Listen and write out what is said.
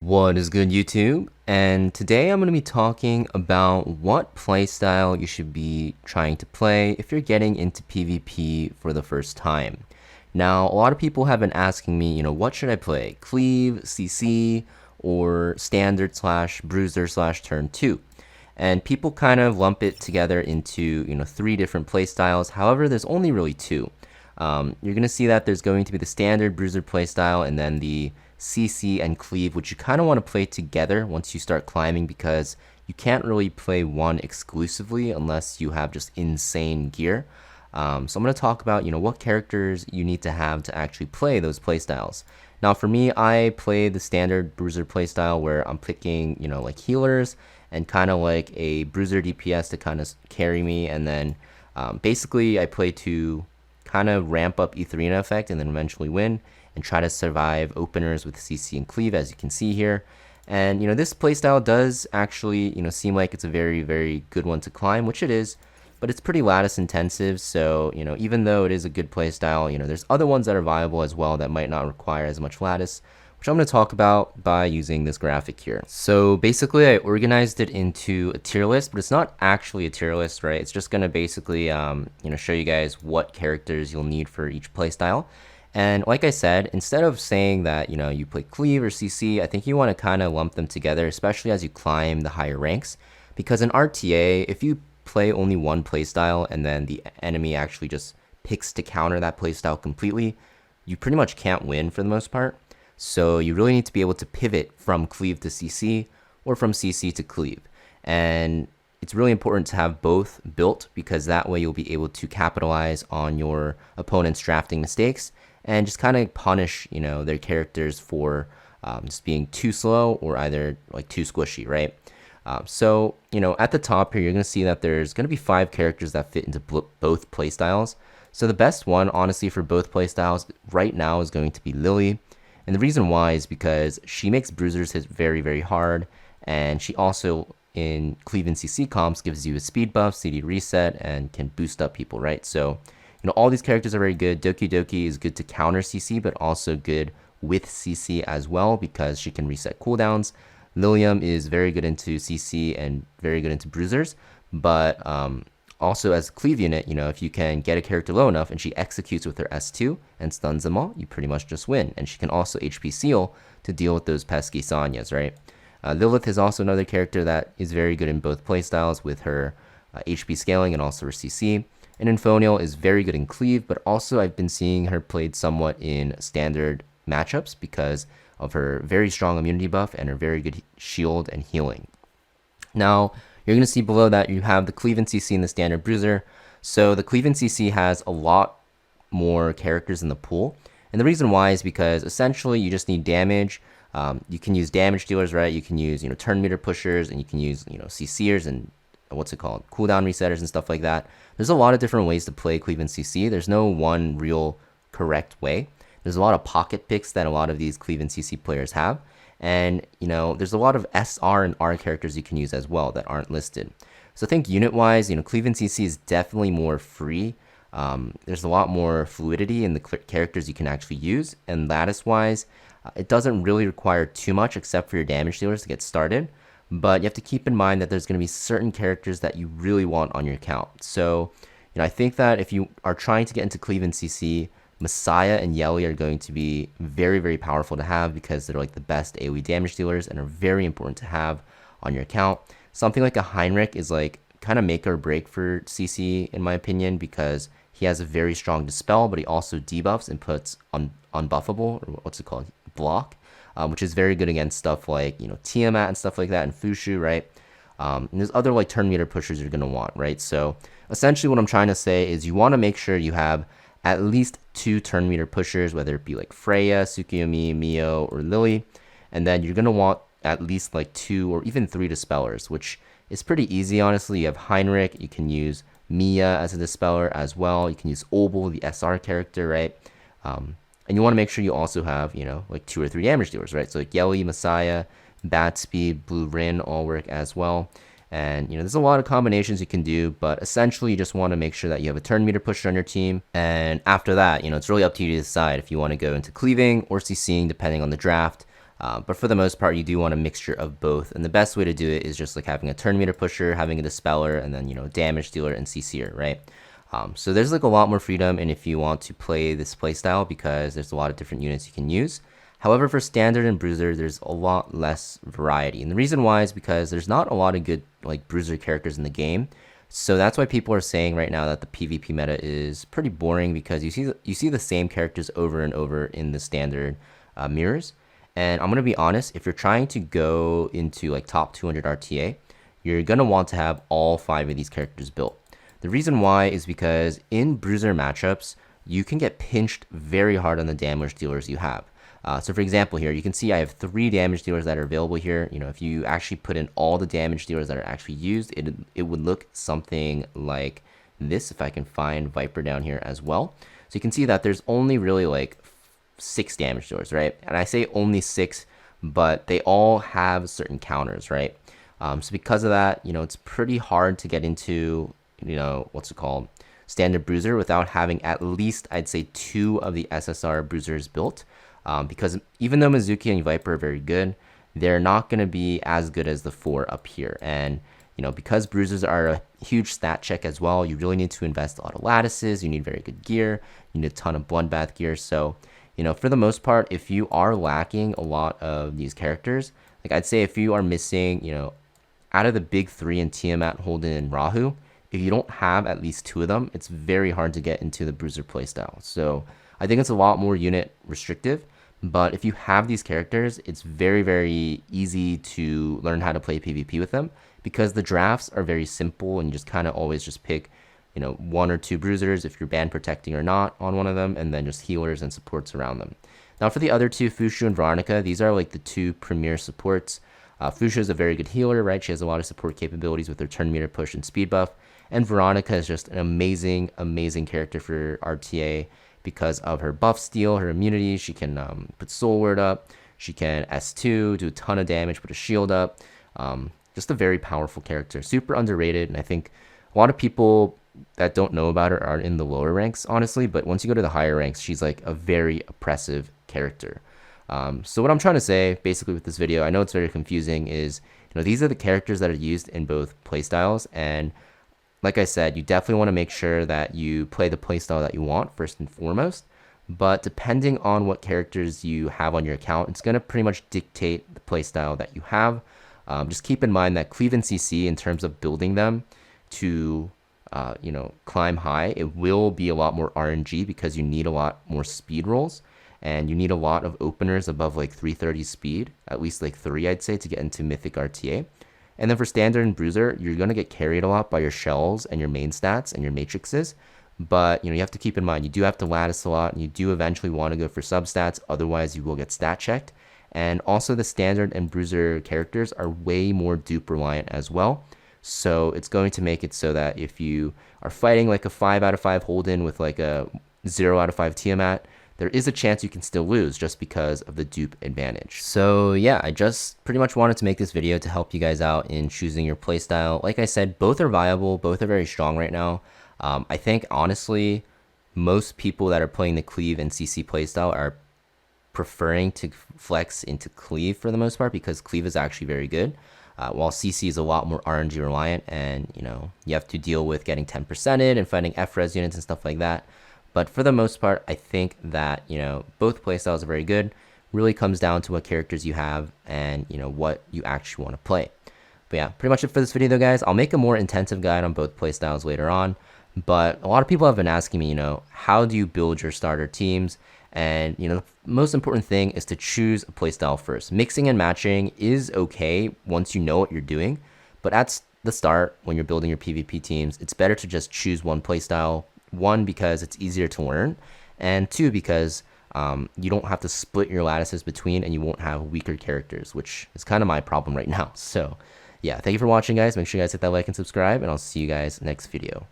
What is good, YouTube? And today I'm going to be talking about what playstyle you should be trying to play if you're getting into PvP for the first time. Now, a lot of people have been asking me, what should I play? Cleave, CC, or standard slash bruiser slash turn 2? And people kind of lump it together into, three different playstyles. However, there's only really two. You're going to see that there's going to be the standard bruiser playstyle and then the CC and Cleave, which you kind of want to play together once you start climbing, because you can't really play one exclusively unless you have just insane gear. So I'm going to talk about what characters you need to have to actually play those playstyles. Now for me, I play the standard bruiser playstyle where I'm picking like healers and kind of like a bruiser DPS to kind of carry me, and then basically I play to kind of ramp up Etheria effect and then eventually win and try to survive openers with CC and Cleave, as you can see here. And this playstyle does actually seem like it's a very, very good one to climb, which it is, but it's pretty lattice intensive. So even though it is a good playstyle, there's other ones that are viable as well that might not require as much lattice, which I'm going to talk about by using this graphic here. So basically I organized it into a tier list, but it's not actually a tier list, right? It's just going to basically show you guys what characters you'll need for each playstyle. And like I said, instead of saying that you play Cleave or CC, I think you want to kind of lump them together, especially as you climb the higher ranks, because in RTA, if you play only one playstyle and then the enemy actually just picks to counter that playstyle completely, you pretty much can't win for the most part. So you really need to be able to pivot from Cleave to CC or from CC to Cleave. And it's really important to have both built, because that way you'll be able to capitalize on your opponent's drafting mistakes and just kind of punish their characters for just being too slow or either like too squishy, right? So at the top here, you're going to see that there's going to be 5 characters that fit into both playstyles. So the best one, honestly, for both playstyles right now is going to be Lily. And the reason why is because she makes bruisers hit very, very hard, and she also in Cleave and CC comps gives you a speed buff, CD reset, and can boost up people, right? So all these characters are very good. Doki Doki is good to counter CC, but also good with CC as well because she can reset cooldowns. Lilium is very good into CC and very good into bruisers, but also as a Cleave unit, if you can get a character low enough and she executes with her S2 and stuns them all, you pretty much just win. And she can also HP seal to deal with those pesky Sanyas, right? Lilith is also another character that is very good in both playstyles with her HP scaling and also her CC. And Infonial is very good in Cleave, but also I've been seeing her played somewhat in standard matchups because of her very strong immunity buff and her very good shield and healing. Now, you're going to see below that you have the Cleave and CC in the standard bruiser. So the Cleave and CC has a lot more characters in the pool. And the reason why is because essentially you just need damage. You can use damage dealers, right? You can use, turn meter pushers, and you can use, CCers and cooldown resetters and stuff like that. There's a lot of different ways to play Cleave and CC. There's no one real correct way. There's a lot of pocket picks that a lot of these Cleave and CC players have. And, there's a lot of SR and R characters you can use as well that aren't listed. So I think unit-wise, Cleave and CC is definitely more free. There's a lot more fluidity in the characters you can actually use. And lattice-wise, it doesn't really require too much except for your damage dealers to get started. But you have to keep in mind that there's going to be certain characters that you really want on your account. So, I think that if you are trying to get into Cleave and CC, Messiah and Yelly are going to be very, very powerful to have because they're like the best AoE damage dealers and are very important to have on your account. Something like a Heinrich is like kind of make or break for CC in my opinion, because he has a very strong dispel, but he also debuffs and puts unbuffable, or block, which is very good against stuff like Tiamat and stuff like that, and Fushu, right? And there's other like turn meter pushers you're gonna want, right? So essentially what I'm trying to say is you want to make sure you have at least 2 turn meter pushers, whether it be like Freya, Tsukuyomi, Mio, or Lily, and then you're gonna want at least like 2 or even 3 dispellers, which is pretty easy, honestly. You have Heinrich, you can use Mia as a dispeller as well, you can use Obel, the SR character, right? And you want to make sure you also have, like 2 or 3 damage dealers, right? So like Yelly, Messiah, Bat Speed, Blue Rin all work as well. And, there's a lot of combinations you can do, but essentially you just want to make sure that you have a turn meter pusher on your team. And after that, it's really up to you to decide if you want to go into cleaving or CCing depending on the draft. But for the most part, you do want a mixture of both. And the best way to do it is just like having a turn meter pusher, having a dispeller, and then, damage dealer and CC'er, right? So there's like a lot more freedom and if you want to play this playstyle because there's a lot of different units you can use. However, for standard and bruiser, there's a lot less variety. And the reason why is because there's not a lot of good like bruiser characters in the game. So that's why people are saying right now that the PvP meta is pretty boring because you see the same characters over and over in the standard mirrors. And I'm going to be honest, if you're trying to go into like top 200 RTA, you're going to want to have all 5 of these characters built. The reason why is because in bruiser matchups, you can get pinched very hard on the damage dealers you have. So for example here, you can see I have 3 damage dealers that are available here. If you actually put in all the damage dealers that are actually used, it would look something like this if I can find Viper down here as well. So you can see that there's only really like 6 damage dealers, right? And I say only 6, but they all have certain counters, right? So because of that, it's pretty hard to get into, what's it called? Standard bruiser without having at least, I'd say, 2 of the SSR bruisers built. Because even though Mizuki and Viper are very good, they're not going to be as good as the 4 up here. And, because bruisers are a huge stat check as well, you really need to invest a lot of lattices, you need very good gear, you need a ton of bloodbath gear. So, for the most part, if you are lacking a lot of these characters, like I'd say if you are missing, out of the big 3 in Tiamat, Holden, and Rahu, if you don't have at least 2 of them, it's very hard to get into the bruiser playstyle. So I think it's a lot more unit restrictive. But if you have these characters, it's very, very easy to learn how to play PvP with them because the drafts are very simple and you just kind of always just pick, 1 or 2 bruisers if you're band protecting or not on one of them, and then just healers and supports around them. Now for the other 2, Fushu and Veronica, these are like the 2 premier supports. Fushu is a very good healer, right? She has a lot of support capabilities with her turn meter push and speed buff. And Veronica is just an amazing, amazing character for RTA. Because of her buff steal, her immunity, she can put soul word up, she can S2, do a ton of damage, put a shield up. Just a very powerful character, super underrated, and I think a lot of people that don't know about her are in the lower ranks, honestly, but once you go to the higher ranks, she's like a very oppressive character. So what I'm trying to say, basically with this video, I know it's very confusing, is these are the characters that are used in both playstyles, and like I said, you definitely want to make sure that you play the playstyle that you want first and foremost. But depending on what characters you have on your account, it's going to pretty much dictate the playstyle that you have. Just keep in mind that Cleave and CC, in terms of building them to, climb high, it will be a lot more RNG because you need a lot more speed rolls. And you need a lot of openers above like 330 speed, at least like 3, I'd say, to get into Mythic RTA. And then for standard and bruiser, you're going to get carried a lot by your shells and your main stats and your matrices. But, you have to keep in mind, you do have to lattice a lot and you do eventually want to go for substats. Otherwise, you will get stat checked. And also the standard and bruiser characters are way more dupe reliant as well. So it's going to make it so that if you are fighting like a 5 out of 5 Holden with like a 0 out of 5 Tiamat, there is a chance you can still lose just because of the dupe advantage. So yeah, I just pretty much wanted to make this video to help you guys out in choosing your playstyle. Like I said, both are viable, both are very strong right now. I think honestly, most people that are playing the Cleave and CC playstyle are preferring to flex into Cleave for the most part because Cleave is actually very good. While CC is a lot more RNG reliant and you have to deal with getting 10%ed and fighting FRES units and stuff like that. But for the most part, I think that, both playstyles are very good. Really comes down to what characters you have and, what you actually want to play. But yeah, pretty much it for this video though, guys. I'll make a more intensive guide on both playstyles later on. But a lot of people have been asking me, how do you build your starter teams? And, the most important thing is to choose a playstyle first. Mixing and matching is okay once you know what you're doing. But at the start, when you're building your PvP teams, it's better to just choose one playstyle. 1, because it's easier to learn, and 2, because you don't have to split your lattices between and you won't have weaker characters, which is kind of my problem right now. So yeah, thank you for watching, guys. Make sure you guys hit that like and subscribe, and I'll see you guys next video.